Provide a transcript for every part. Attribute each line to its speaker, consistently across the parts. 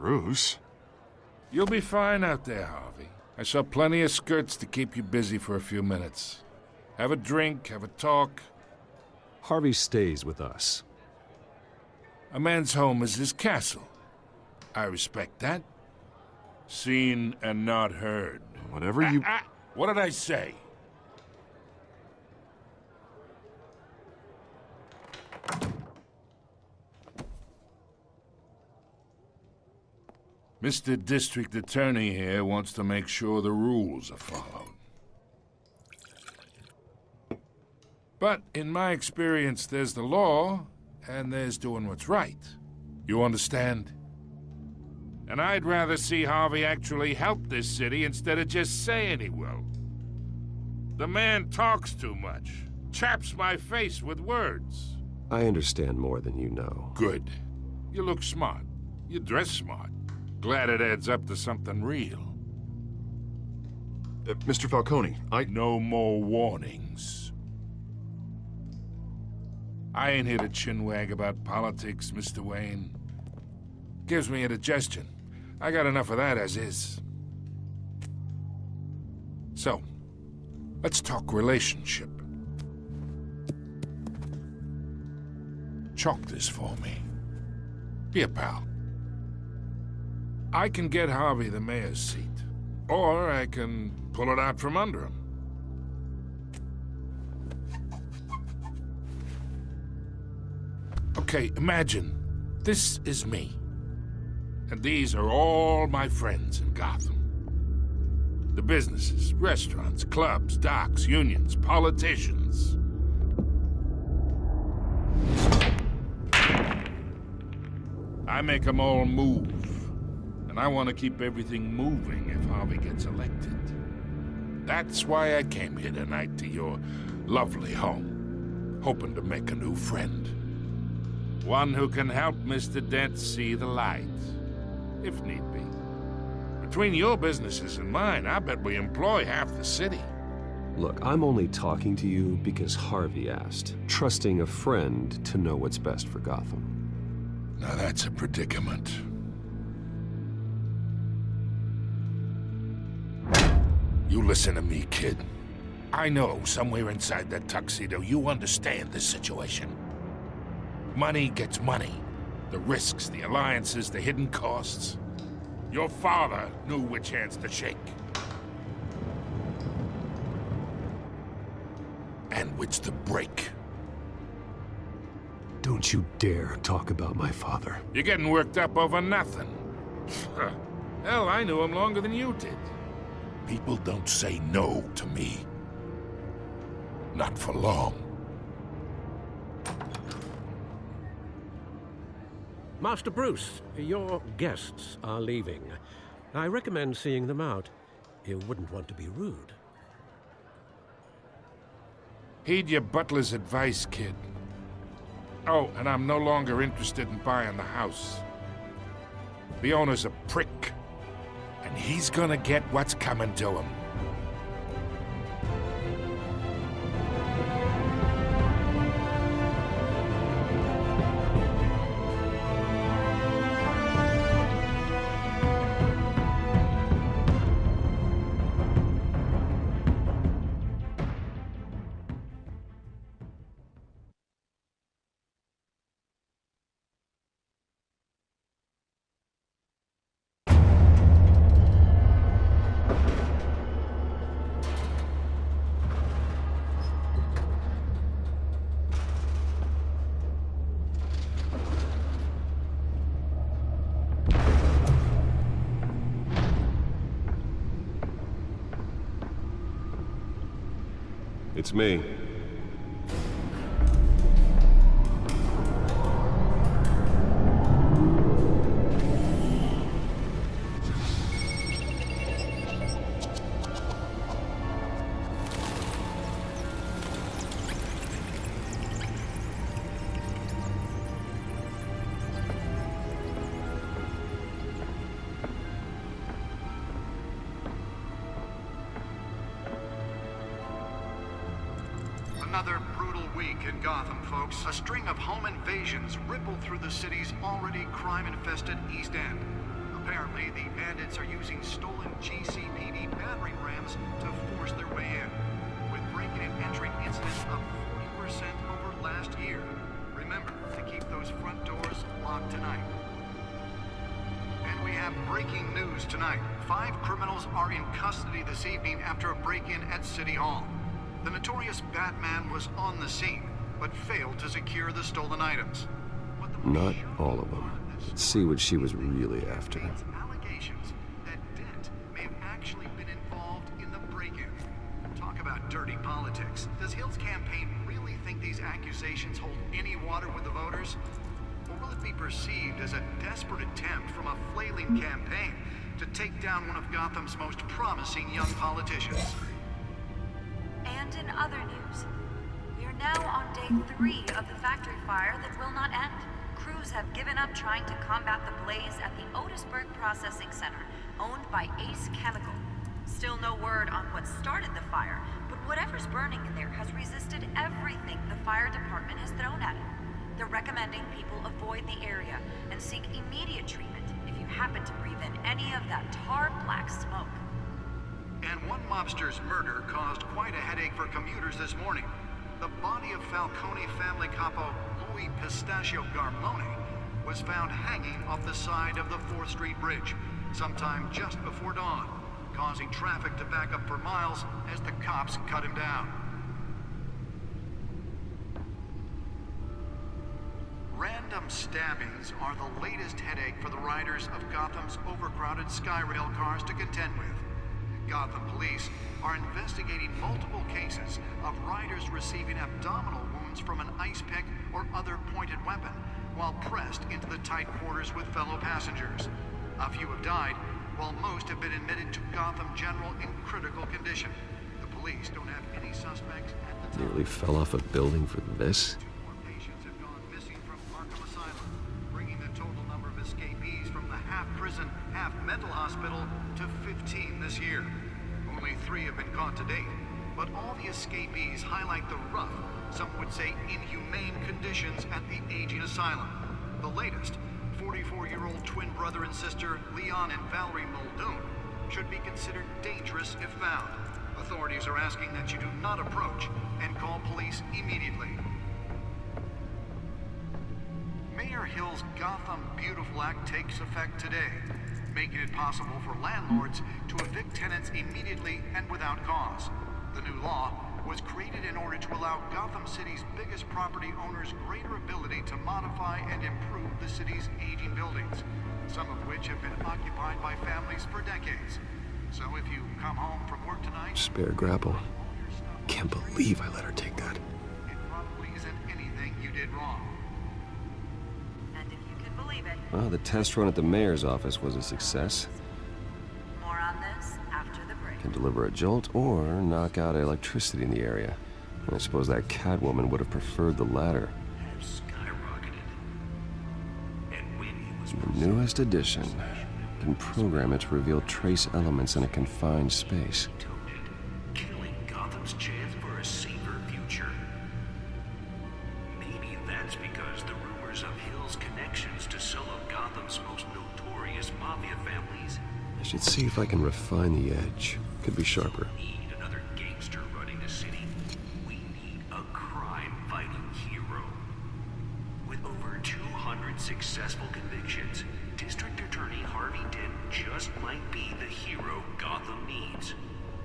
Speaker 1: Bruce?
Speaker 2: You'll be fine out there, Harvey. I saw plenty of skirts to keep you busy for a few minutes. Have a drink, have a talk.
Speaker 3: Harvey stays with us.
Speaker 2: A man's home is his castle. I respect that. Seen and not heard.
Speaker 1: Whatever you...
Speaker 2: What did I say? Mr. District Attorney here wants to make sure the rules are followed. But in my experience, there's the law, and there's doing what's right. You understand? And I'd rather see Harvey actually help this city instead of just saying he will. The man talks too much, chaps my face with words.
Speaker 3: I understand more than you know.
Speaker 2: Good. You look smart. You dress smart. Glad it adds up to something real.
Speaker 1: Mr. Falcone,
Speaker 2: No more warnings. I ain't here to chinwag about politics, Mr. Wayne. Gives me indigestion. I got enough of that as is. So, let's talk relationship. Chalk this for me. Be a pal. I can get Harvey the mayor's seat, or I can pull it out from under him. Okay, imagine this is me, and these are all my friends in Gotham. The businesses, restaurants, clubs, docks, unions, politicians. I make them all move. And I want to keep everything moving if Harvey gets elected. That's why I came here tonight to your lovely home, hoping to make a new friend. One who can help Mr. Dent see the light, if need be. Between your businesses and mine, I bet we employ half the city.
Speaker 3: Look, I'm only talking to you because Harvey asked, trusting a friend to know what's best for Gotham.
Speaker 2: Now that's a predicament. You listen to me, kid. I know somewhere inside that tuxedo you understand this situation. Money gets money. The risks, the alliances, the hidden costs. Your father knew which hands to shake. And which to break.
Speaker 3: Don't you dare talk about my father.
Speaker 2: You're getting worked up over nothing. Hell, I knew him longer than you did. People don't say no to me. Not for long.
Speaker 4: Master Bruce, your guests are leaving. I recommend seeing them out. You wouldn't want to be rude.
Speaker 2: Heed your butler's advice, kid. Oh, and I'm no longer interested in buying the house. The owner's a prick. And he's gonna get what's coming to him.
Speaker 3: It's me.
Speaker 5: Another brutal week in Gotham, folks. A string of home invasions rippled through the city's already crime-infested East End. Apparently, the bandits are using stolen GCPD battering rams to force their way in, with breaking and entering incidents up 40% over last year. Remember to keep those front doors locked tonight. And we have breaking news tonight. 5 criminals are in custody this evening after a break-in at City Hall. The notorious Batman was on the scene, but failed to secure the stolen items.
Speaker 3: Not all of them. Let's see what she was really after.
Speaker 5: Allegations that Dent may have actually been involved in the break-in. Talk about dirty politics. Does Hill's campaign really think these accusations hold any water with the voters? Or will it be perceived as a desperate attempt from a flailing campaign to take down one of Gotham's most promising young politicians?
Speaker 1: And in other news, we are now on day 3 of the factory fire that will not end. Crews have given up trying to combat the blaze at the Otisburg Processing Center, owned by Ace Chemical. Still no word on what started the fire, but whatever's burning in there has resisted everything the fire department has thrown at it. They're recommending people avoid the area and seek immediate treatment if you happen to breathe in any of that tar black smoke.
Speaker 5: And one mobster's murder caused quite a headache for commuters this morning. The body of Falcone family capo Louis Pistachio Garmone was found hanging off the side of the 4th Street Bridge sometime just before dawn, causing traffic to back up for miles as the cops cut him down. Random stabbings are the latest headache for the riders of Gotham's overcrowded Skyrail cars to contend with. Gotham police are investigating multiple cases of riders receiving abdominal wounds from an ice pick or other pointed weapon while pressed into the tight quarters with fellow passengers. A few have died, while most have been admitted to Gotham General in critical condition. The police don't have any suspects at the time.
Speaker 3: Nearly fell off a building for this?
Speaker 5: 2 more patients have gone missing from Arkham Asylum, bringing the total number of escapees from the half-prison, half-mental hospital to 15 this year. Only 3 have been caught to date, but all the escapees highlight the rough, some would say inhumane conditions at the aging asylum. The latest, 44-year-old twin brother and sister Leon and Valerie Muldoon, should be considered dangerous if found. Authorities are asking that you do not approach and call police immediately. Mayor Hill's Gotham Beautiful Act takes effect today, making it possible for landlords to evict tenants immediately and without cause. The new law was created in order to allow Gotham City's biggest property owners greater ability to modify and improve the city's aging buildings, some of which have been occupied by families for decades. So if you come home from work tonight...
Speaker 3: Spare grapple. Can't believe I let her take that.
Speaker 5: It probably isn't anything you did wrong.
Speaker 1: And if you can believe it,
Speaker 3: Well, the test run at the mayor's office was a success.
Speaker 1: more on this after the break.
Speaker 3: Can deliver a jolt or knock out electricity in the area. I suppose that Catwoman would have preferred the latter.
Speaker 6: Have skyrocketed. And when he was
Speaker 3: The newest addition can program it to reveal trace elements in a confined space.
Speaker 6: toted, killing Gotham's chance for a safer future. Maybe that's because the rumors of Hill's connections to some of Gotham's most notorious mafia families
Speaker 3: I should see if I can refine the edge. Could be sharper.
Speaker 6: need another gangster running the city. We need a crime-fighting hero. With over 200 successful convictions, District Attorney Harvey Dent just might be the hero Gotham needs.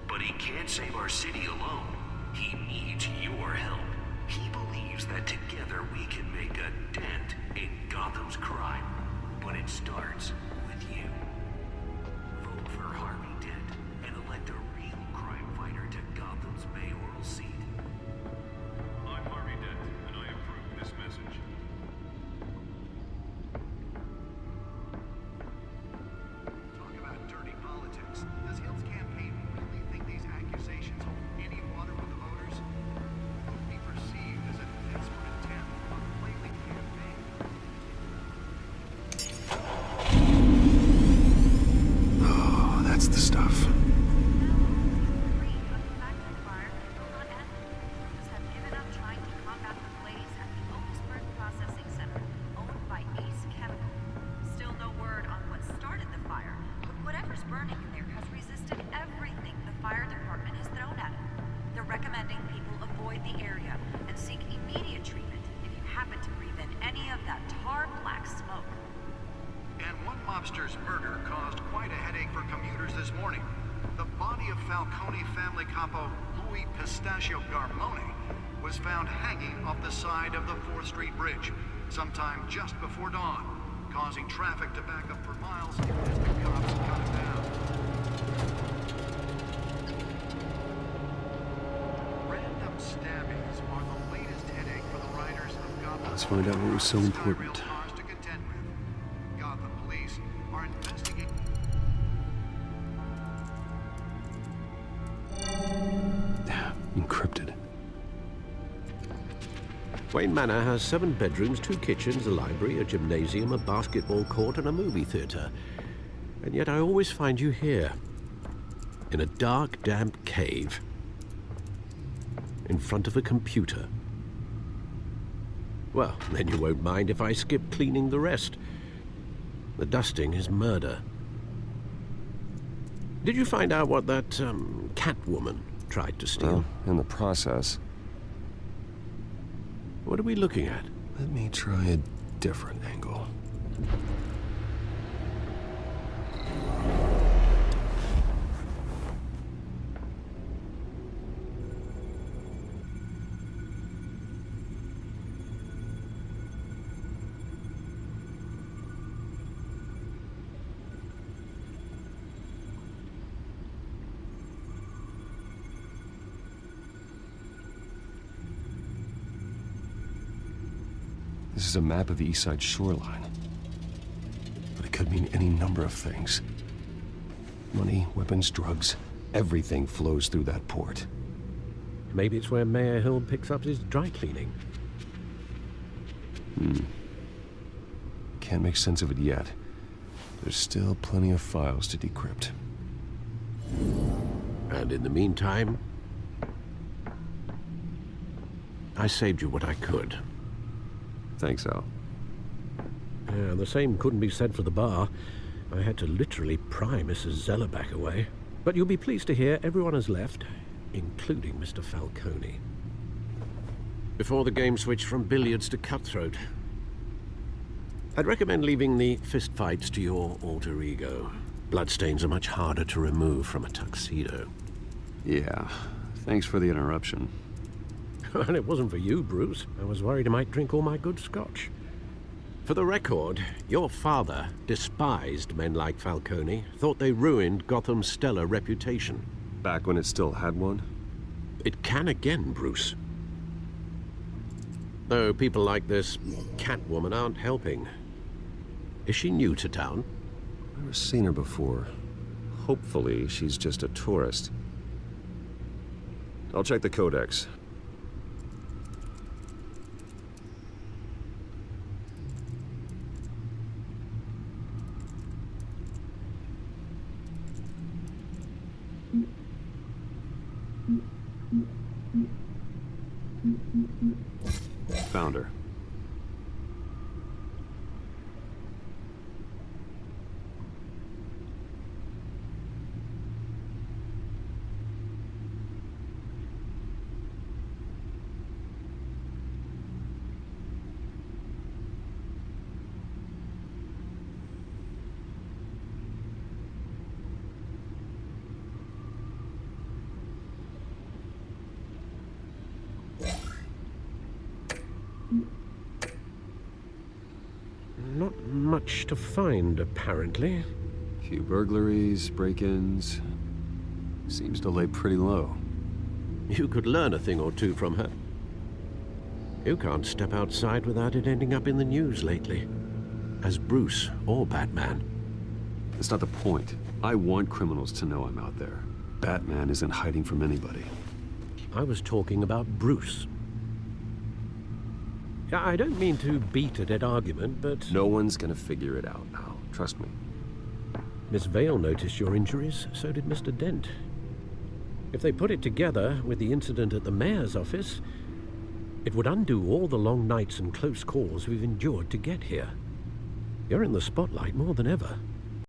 Speaker 6: But he can't save our city alone. He needs your help. He believes that together we can make a dent in Gotham's crime. But it starts with you. Vote for Harvey Dent and elect a real crime fighter to Gotham's mayoral seat.
Speaker 7: I'm Harvey Dent, and I approve this message.
Speaker 5: Talk about dirty politics. Does Hill's campaign really think these accusations hold any water with the voters? It would be perceived as a desperate attempt from a flailing campaign.
Speaker 1: burning in there has resisted everything the fire department has thrown at it. They're recommending people avoid the area and seek immediate treatment if you happen to breathe in any of that tar black smoke.
Speaker 5: And one mobster's murder caused quite a headache for commuters this morning. The body of Falcone family capo Louis Pistachio Garmone was found hanging off the side of the 4th Street Bridge sometime just before dawn, causing traffic to back up for miles as the cops cut him down. Random stabbings are the latest headache for the riders of Gotham.
Speaker 3: Let's find out what was so important.
Speaker 5: Gotham police are investigating.
Speaker 3: Encrypted.
Speaker 4: Wayne Manor has 7 bedrooms, 2 kitchens, a library, a gymnasium, a basketball court, and a movie theater. And yet I always find you here, in a dark, damp cave, in front of a computer. Well, then you won't mind if I skip cleaning the rest. The dusting is murder. Did you find out what that, Catwoman tried to steal?
Speaker 3: Well, in the process.
Speaker 4: What are we looking at?
Speaker 3: Let me try a different angle. This is a map of the East Side shoreline. But it could mean any number of things. Money, weapons, drugs, everything flows through that port.
Speaker 4: Maybe it's where Mayor Hill picks up his dry cleaning.
Speaker 3: Can't make sense of it yet. There's still plenty of files to decrypt.
Speaker 4: And in the meantime, I saved you what I could.
Speaker 3: Thanks, Al.
Speaker 4: Yeah, the same couldn't be said for the bar. I had to literally pry Mrs. Zellerback away. But you'll be pleased to hear everyone has left, including Mr. Falcone. Before the game switched from billiards to cutthroat. I'd recommend leaving the fistfights to your alter ego. Bloodstains are much harder to remove from a tuxedo.
Speaker 3: Yeah, thanks for the interruption.
Speaker 4: And it wasn't for you, Bruce. I was worried I might drink all my good scotch. For the record, your father despised men like Falcone, thought they ruined Gotham's stellar reputation.
Speaker 3: Back when it still had one?
Speaker 4: It can again, Bruce. Though people like this Catwoman aren't helping. Is she new to town?
Speaker 3: Never seen her before. Hopefully, she's just a tourist. I'll check the codex. Found her.
Speaker 4: Not much to find, apparently.
Speaker 3: Few burglaries, break-ins. Seems to lay pretty low.
Speaker 4: You could learn a thing or two from her. You can't step outside without it ending up in the news lately. As Bruce or Batman.
Speaker 3: That's not the point. I want criminals to know I'm out there. Batman isn't hiding from anybody.
Speaker 4: I was talking about Bruce. I don't mean to beat a dead argument, but...
Speaker 3: No one's gonna figure it out now. Trust me.
Speaker 4: Miss Vale noticed your injuries, so did Mr. Dent. If they put it together with the incident at the mayor's office, it would undo all the long nights and close calls we've endured to get here. You're in the spotlight more than ever.